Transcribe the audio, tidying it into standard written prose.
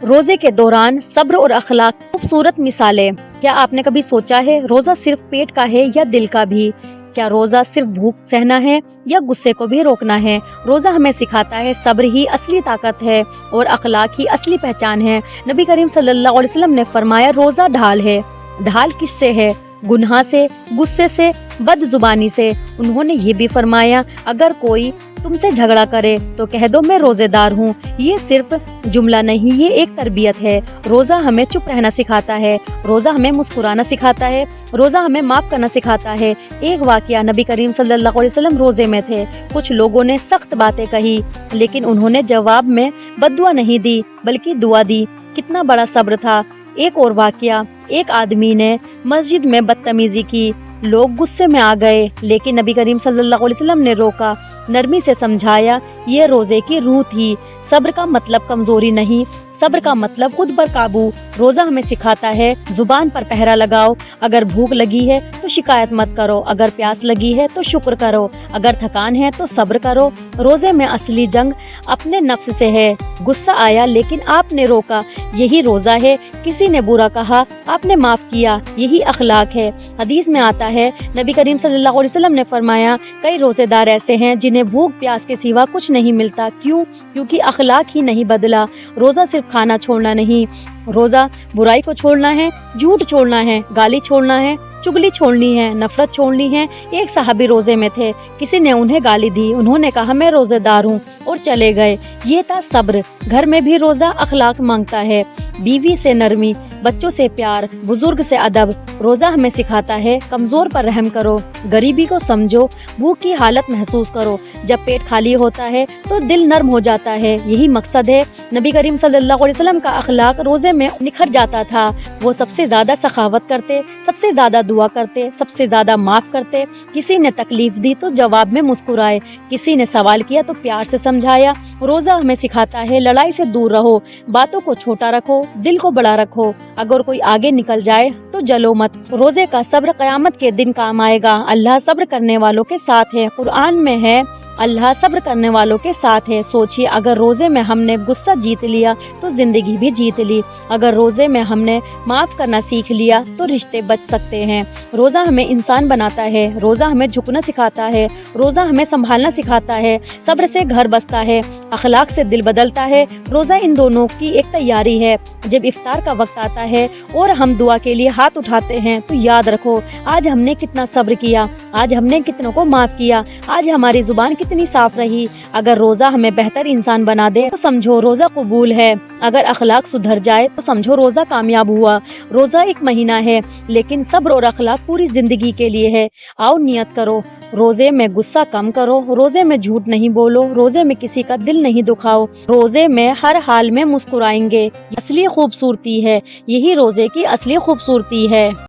روزے کے دوران صبر اور اخلاق خوبصورت مثالیں۔ کیا آپ نے کبھی سوچا ہے روزہ صرف پیٹ کا ہے یا دل کا بھی؟ کیا روزہ صرف بھوک سہنا ہے یا غصے کو بھی روکنا ہے؟ روزہ ہمیں سکھاتا ہے صبر ہی اصلی طاقت ہے اور اخلاق ہی اصلی پہچان ہے۔ نبی کریم صلی اللہ علیہ وسلم نے فرمایا روزہ ڈھال ہے۔ ڈھال کس سے ہے؟ گناہ سے، غصے سے، بد زبانی سے۔ انہوں نے یہ بھی فرمایا اگر کوئی تم سے جھگڑا کرے تو کہہ دو میں روزے دار ہوں۔ یہ صرف جملہ نہیں، یہ ایک تربیت ہے۔ روزہ ہمیں چپ رہنا سکھاتا ہے، روزہ ہمیں مسکرانا سکھاتا ہے، روزہ ہمیں معاف کرنا سکھاتا ہے۔ ایک واقعہ، نبی کریم صلی اللہ علیہ وسلم روزے میں تھے۔ کچھ لوگوں نے سخت باتیں کہی لیکن انہوں نے جواب میں بد دعا نہیں دی بلکہ دعا دی۔ کتنا بڑا صبر تھا۔ ایک اور واقعہ، ایک آدمی نے مسجد میں بدتمیزی کی، لوگ غصے میں آ گئے لیکن نبی کریم صلی اللہ علیہ وسلم نے روکا، نرمی سے سمجھایا۔ یہ روزے کی روح تھی۔ صبر کا مطلب کمزوری نہیں، صبر کا مطلب خود پر قابو۔ روزہ ہمیں سکھاتا ہے زبان پر پہرا لگاؤ۔ اگر بھوک لگی ہے تو شکایت مت کرو، اگر پیاس لگی ہے تو شکر کرو، اگر تھکان ہے تو صبر کرو۔ روزے میں اصلی جنگ اپنے نفس سے ہے۔ غصہ آیا لیکن آپ نے روکا، یہی روزہ ہے۔ کسی نے برا کہا، آپ نے معاف کیا، یہی اخلاق ہے۔ حدیث میں آتا ہے نبی کریم صلی اللہ علیہ وسلم نے فرمایا کئی روزے دار ایسے ہیں جنہیں بھوک پیاس کے سوا کچھ نہیں ملتا۔ کیوں؟ کیونکہ اخلاق ہی نہیں بدلا۔ روزہ صرف کھانا چھوڑنا نہیں، روزہ برائی کو چھوڑنا ہے، جھوٹ چھوڑنا ہے، گالی چھوڑنا ہے، چگلی چھوڑنی ہے، نفرت چھوڑنی ہے۔ ایک صحابی روزے میں تھے، کسی نے انہیں گالی دی، انہوں نے کہا میں روزے دار ہوں اور چلے گئے۔ یہ تھا صبر۔ گھر میں بھی روزہ اخلاق مانگتا ہے، بیوی سے نرمی، بچوں سے پیار، بزرگ سے ادب۔ روزہ ہمیں سکھاتا ہے کمزور پر رحم کرو، غریبی کو سمجھو، بھوک کی حالت محسوس کرو۔ جب پیٹ خالی ہوتا ہے تو دل نرم ہو جاتا ہے، یہی مقصد ہے۔ نبی کریم صلی اللہ علیہ وسلم کا اخلاق روزے میں نکھر جاتا تھا۔ وہ سب سے زیادہ سخاوت کرتے، سب سے زیادہ دعا کرتے، سب سے زیادہ معاف کرتے۔ کسی نے تکلیف دی تو جواب میں مسکرائے، کسی نے سوال کیا تو پیار سے سمجھایا۔ روزہ ہمیں سکھاتا ہے لڑائی سے دور رہو، باتوں کو چھوٹا رکھو، دل کو بڑا رکھو۔ اگر کوئی آگے نکل جائے تو جلو مت۔ روزے کا صبر قیامت کے دن کام آئے گا۔ اللہ صبر کرنے والوں کے ساتھ ہے۔ قرآن میں ہے اللہ صبر کرنے والوں کے ساتھ ہے۔ سوچئے اگر روزے میں ہم نے غصہ جیت لیا تو زندگی بھی جیت لی۔ اگر روزے میں ہم نے معاف کرنا سیکھ لیا تو رشتے بچ سکتے ہیں۔ روزہ ہمیں انسان بناتا ہے، روزہ ہمیں جھکنا سکھاتا ہے، روزہ ہمیں سنبھالنا سکھاتا ہے۔ صبر سے گھر بستا ہے، اخلاق سے دل بدلتا ہے۔ روزہ ان دونوں کی ایک تیاری ہے۔ جب افطار کا وقت آتا ہے اور ہم دعا کے لیے ہاتھ اٹھاتے ہیں تو یاد رکھو آج ہم نے کتنا صبر کیا، آج ہم نے کتنوں کو معاف کیا، آج ہماری زبان کتنی صاف رہی۔ اگر روزہ ہمیں بہتر انسان بنا دے تو سمجھو روزہ قبول ہے، اگر اخلاق سدھر جائے تو سمجھو روزہ کامیاب ہوا۔ روزہ ایک مہینہ ہے لیکن صبر اور اخلاق پوری زندگی کے لیے ہے۔ آؤ نیت کرو، روزے میں غصہ کم کرو، روزے میں جھوٹ نہیں بولو، روزے میں کسی کا دل نہیں دکھاؤ، روزے میں ہر حال میں مسکرائیں گے۔ اصلی خوبصورتی ہے، یہی روزے کی اصلی خوبصورتی ہے۔